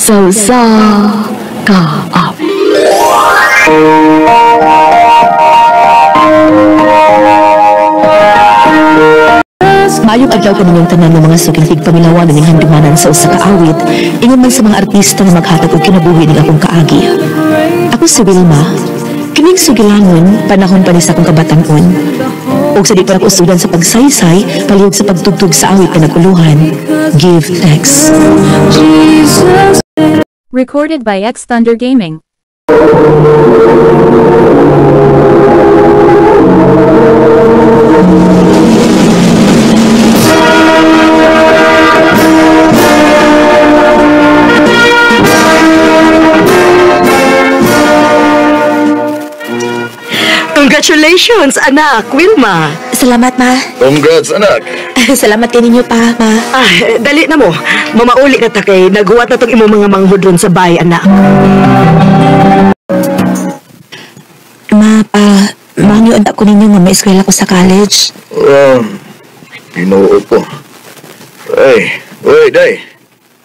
Sausa Kaap. Maayong adlaw kaninyong tanan ng mga suging tigpamilawan ng handumanan sa usa ka awit, ingon man sa mga artista na maghatag og kinabuhi ning akong kaagi. Ako si Wilma. Kining sugilangon panahon pa ni sa akong kabatan-on. Og sa di pa ako usudan sa pagsaysay, palihog sa pagtugtog sa awit na naguluhan. Give thanks. Recorded by X Thunder Gaming. Congratulations, anak, Wilma. Salamat, ma. Congrats, anak. Salamat din ninyo pa, ma. Dali na mo. Mamauli na ta kay naguwat na tong imong mga manghudron sa bay, anak. Ma, pa, mangyoon ko ninyo nga may eskwela ko sa college. Ginoo ko. Uy, day.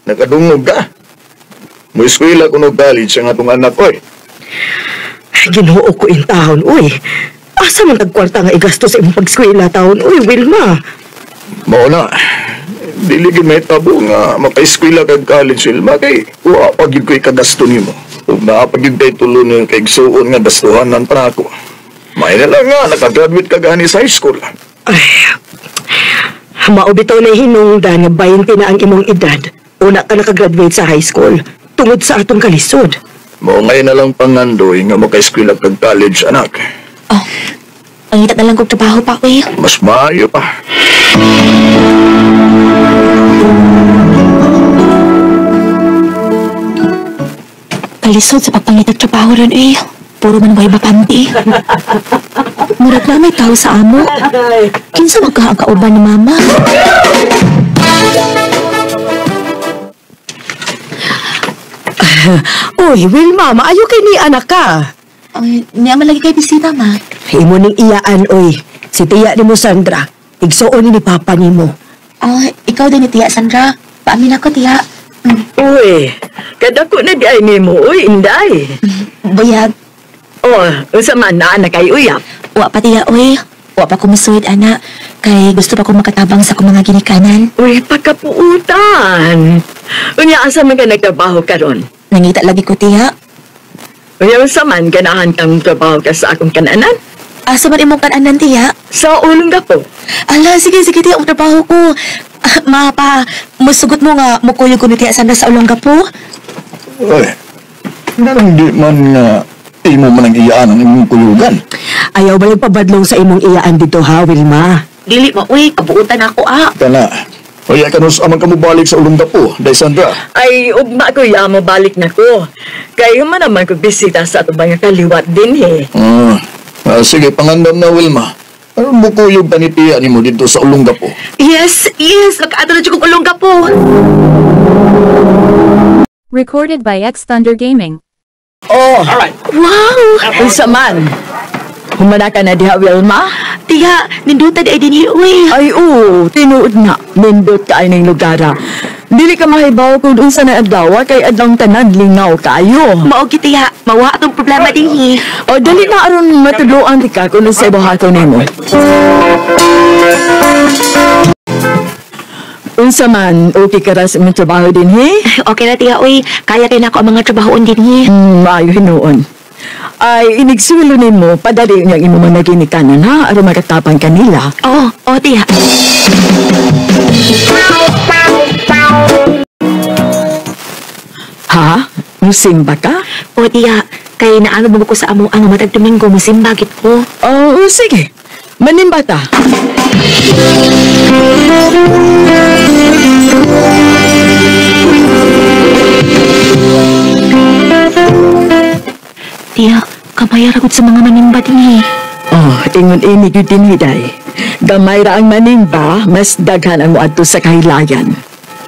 Nakadungog ka. Mo eskwela ko no college ang atong anak, oy. Ginoo ko in taon, uy. Asa man tagkwarta nga igasto sa imong pagskwela taon, uy, Wilma. Mao na. Dili gyud may tabo nga mapa-eskwela kag college, Wilma, kay wa pa gyud ko ikagasto nimo. Ug naa pa gyud kay tulo ni kay igsuon nga gastuhanan pa ako. May na lang nga nakagraduate ka gani sa high school. Ay, maubitaw na hinungdan nga 20 na ang imong edad. Una ka nakagraduate sa high school, tungod sa atong kalisod. Mao ngay na lang pangandoy nga maka-eskwela kag college, anak. Oh, ang itat na lang kong trabaho pa, uy. Mas maayo pa. Kalisod sa pagpangitag trabaho ron, uy. Puro man way bakanti. Murag na may tao sa amo. Kinsa magkakauban ni mama? Uy, Wilma, maayo kay ni anak ka. Ay, niya man lagi kay bisita, ma. Imo ning iyaan, uy. Si tiya ni mo, Sandra. Igsuon ni papa ni mo. Ikaw din ni Tiya Sandra. Paamin ako, Tiya. Uy, kadako na di ay ni mo, uy, inday. Buyag. Unsa man na anak kay uyap. Wa pa, Tiya, uy. Wa pa ko masuwid, anak. Kay gusto pa ko makatabang sa akong mga ginikanan. Uy, pagkapuutan. Unya, asa man ka nagtrabaho karon? Nangita lagi ko, Tiya. Unya, unsa man ganahan kang trabaho ka sa akong kananan? Asa man imong kananan, Tiya? Sa ulong gapo. Ala, sige, Tiya, ang trabaho ko. Ma, pa, musugot mo nga, mukuyo ko ni Tiya Sandra sa ulong gapo. Uy, hindi man nga imo man ang iyaan ang imong kulugan. Ayaw ba yung pabadlong sa imong iyaan dito, ha, Wilma? Dili mo, uy, kabuutan ako, Kana. Uy, kanus amang ka mo balik sa ulong dapo, day Sandra. Ay, ugma ko mo balik na ko. Kaya man naman ko bisita sa ato mga kaliwat din, he. Sige, pangandam na, Wilma. Ano mo kuyog panitiya ni mo dito sa ulong dapo? Yes, nakaadra na ko ulong gapo. Recorded by X Thunder Gaming. Alright. Wow! Unsa man? Humana ka na diha, Wilma? Tiya, nindutan ay din uy. Ay, tinuod na. Nindot ka ay ng lugara. Dili ka mahibaw kung doon sa naadlawa kay adlang tanan lingaw kayo. Maogi, Tiya. Mawa atong problema din Dali na aron matuluan di ka kung sa ibahato nimo. Unsa man, okay ka ras imong trabaho din, he? Okay na, Tiya, uy. Kaya rin ako ang mga trabahoon din Maayo hinuon. Ay, inigsulo nimo, padali niyang imo mga ginikanan, ha? Aron makatapang kanila. Oo, Tiya. Ha? Musimba ka? O, Tiya. Kay naano mo ko sa amo ang matag Domingo, musimbagit ko. Sige. Manimba ta. Tiya, kabayar agad sa mga manimba din Ingon ini gyud din hiday. Gamay ra ang manimba, mas daghan ang moadto sa kahilayan.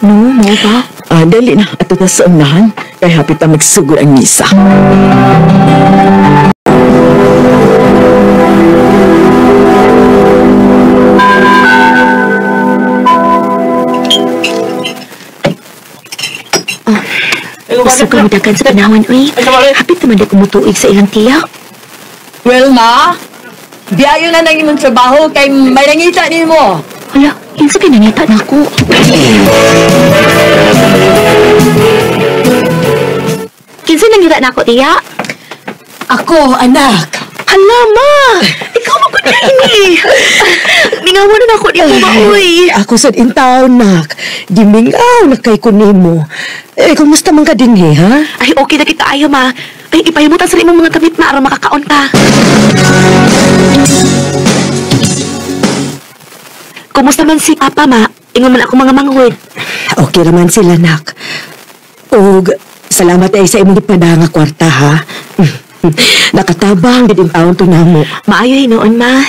No, mo ba? Dali na, ato na sa unahan, kay hapit na magsugod ang misa. Gusto ko mudagan sa panahon, uy. Hapit naman na kumutuig sa ilang tiyak. Wilma, biyayo na nang imong trabaho kay may nangita ni mo. Wala, kinsa kinangita na ako. Kinsa nangita na ako, tiya? Ako, anak. Hala, ma! Ikaw mo ko na ini. Mingawa na ako niya mo, uy. Ako sa intaw, nak. Gimingaw na kay kunimo. Kumusta man ka din, ha? Ay, okay na kita ayo, ma. Ay, ipahimutan sa imong mga gamit na aron makakaon ta. Kumusta man si Papa, ma? Ingon man ako mga manghud. Okay naman sila, nak. Og, salamat ay sa imong ipadanga kwarta, ha? Nakatabang din taon to namo. Maayo hinoon, ma.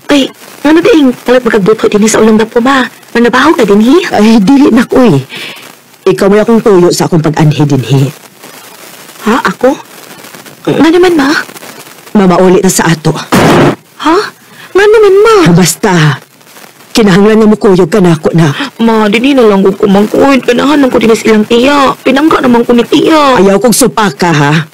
Ay, ano ding, talag magagduto din sa ulang dapo, ma. Manabaho ka din, hi? Ay, dili nak, uy. Ikaw may akong tuyo sa akong pag-anhi din, hi. Ha? Ako? Nga naman, ma? Mamauli na sa ato. Ha? Nga naman, ma? Basta, kinahanglan nga mo kuyog ka na ako na. Ma, din na lang ko kumangkuhin. Kanahan lang ko din sa ilang tiya. Pinangga naman ko ni tiya. Ayaw kong supaka, ha?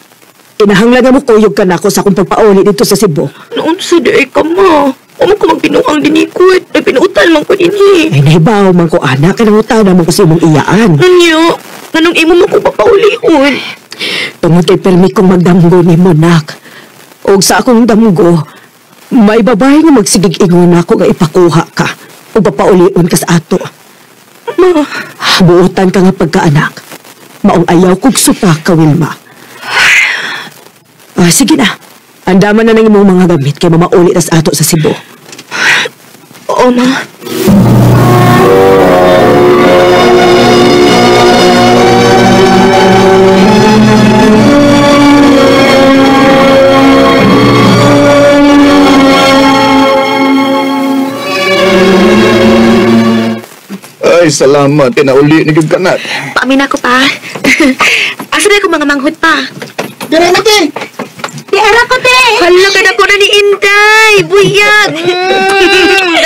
Kinahanglan nga mo kuyog ka na ako sa akong pagpauli dito sa Cebu. Noon sa day ka, ma. Huwag ko magpinuang dinikot. Ay, pinuutal man ko din, hi. Ay, nahibaw man ko, anak. Kanangutaw naman ko sa imong iyaan. Nanyo, nanong imo mo ko papaulihon. Tungod kay permi kong magdamgo ni mo, nak. O sa akong damgo, may babae nga magsigig-ingon ako nga ipakuha ka. O papaulion ka sa ato. Ma, Buutan ka nga pagkaanak. Maong ayaw kong supa ka, Wilma. Sige na. Andaman na ng imong mga gamit kay mamauli na sa ato sa Cebu. oo, ma. Ay, salamat. Tinauli ni Gid Kanat. Paamin ako pa. Asa na ako mga manghod pa? Dira na, te! Di ara ko, te! Hala, kadako na ni Inday! Buyag!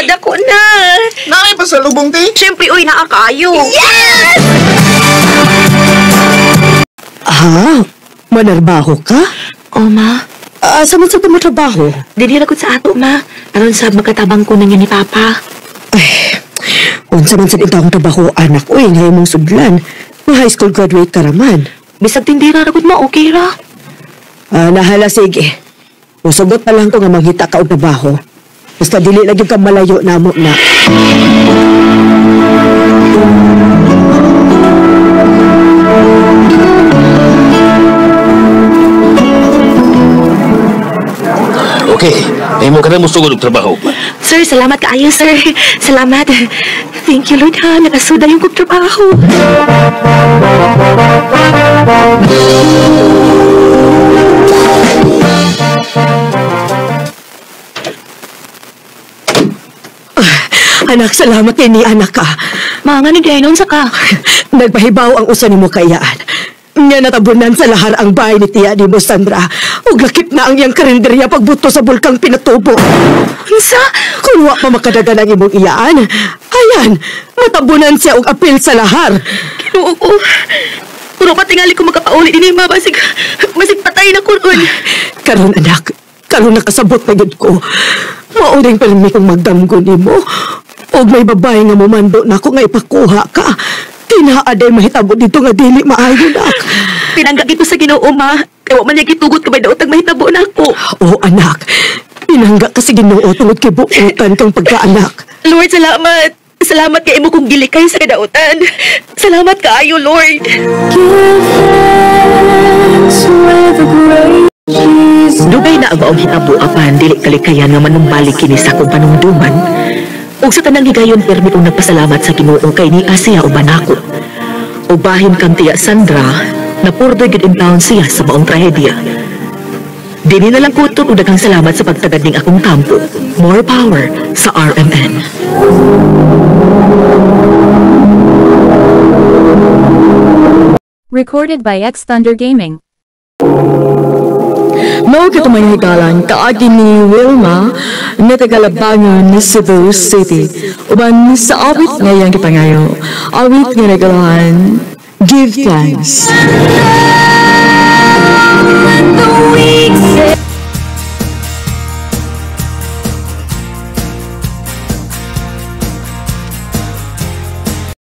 Kadako na! Nakay pa sa lubong, te? Siyempre, uy, naakayo! Yes! Manarbaho ka? O, ma. Saan sa mo trabaho? Dinira ko sa ato, ma. Aron sa magkatabang ko na niya ni Papa. Unsa man sa itang trabaho, anak, uy, ngayon mong sudlan. High school graduate ka raman. Bisag tindira na ma, okay ra. Nahala, sige. Usugot pa lang ko nga manghita ka o trabaho. Basta dili lagi ka malayo na mo na. Okay, mo ka na mo sugod og trabaho. Sir, salamat kaayo, sir. Salamat. Thank you, Lord, ha. Nakasuda yung kong trabaho. Anak, salamat ni anak ka. Mga ni Gainon sa ka. Nagpahibaw ang usa ni mo kayaan. Nga natabunan sa lahar ang bahay ni Tia di mo, Sandra. Ug lakip na ang iyang karinderya pagbuto sa bulkang pinatubo. Unsa? Kung wa pa makadagan ang imong iyaan. Ayan, matabunan siya og apil sa lahar. Kinuo ko. Puro patingali ko magkapauli din ma. Basig patay na ko ron. Karon anak, karon nakasabot na gid ko. Mauring palmi kong magdamgo nimo. Og may babae nga mumando na ako nga ipakuha ka. Tinaaday mahitabo dito nga dili maayo nak. Pinanggagi ko sa Ginoo, ma. Kaya man niya gitugot ka ba daw tag mahitabo na ako. Oo anak, pinangga ka sa Ginoo tungod kay buutan kang pagkaanak. Lord, salamat. Salamat kay imo kong gilikay sa kadautan. Salamat kaayo, Lord. Dugay na ang hitabo apan dili kalikayan nga manumbalik kini sa akong panungduman. Ug sa tanang higayon permi kong nagpasalamat sa Ginoo kay ni Asia uban ako. Ug bahin kang Tia Sandra na purdoy gid in town siya sa maong trahedya. Dili na lang kutob og daghang salamat sa pagtagad ning akong kampo. More power sa RMN. Recorded by X Thunder Gaming. Mao katumay higalan kaagi ni Wilma na tagalabangan ni Cebu City. Uban sa awit ngayang gipangayo. Awit nga nagalahan Give thanks. When the weak say